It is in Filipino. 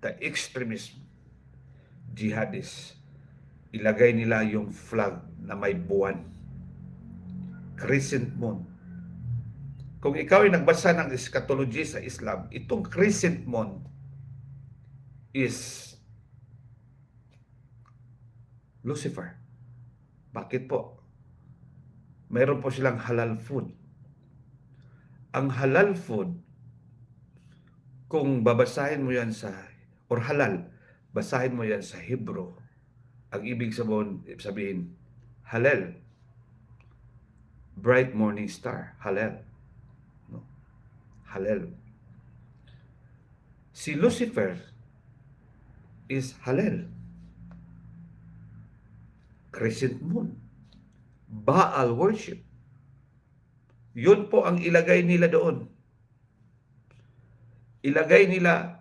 the extremist jihadists, ilagay nila yung flag na may buwan, crescent moon. Kung ikaw ay nagbasa ng eschatology sa Islam, itong crescent moon is Lucifer. Bakit po? Mayroon po silang halal food. Ang halal food, kung babasahin mo yan or halal, basahin mo yan sa Hebrew, ang ibig sabihin, halal, bright morning star, halal. No? Halal. Si Lucifer is halal. Crescent moon. Baal worship. Yun po ang ilagay nila doon. Ilagay nila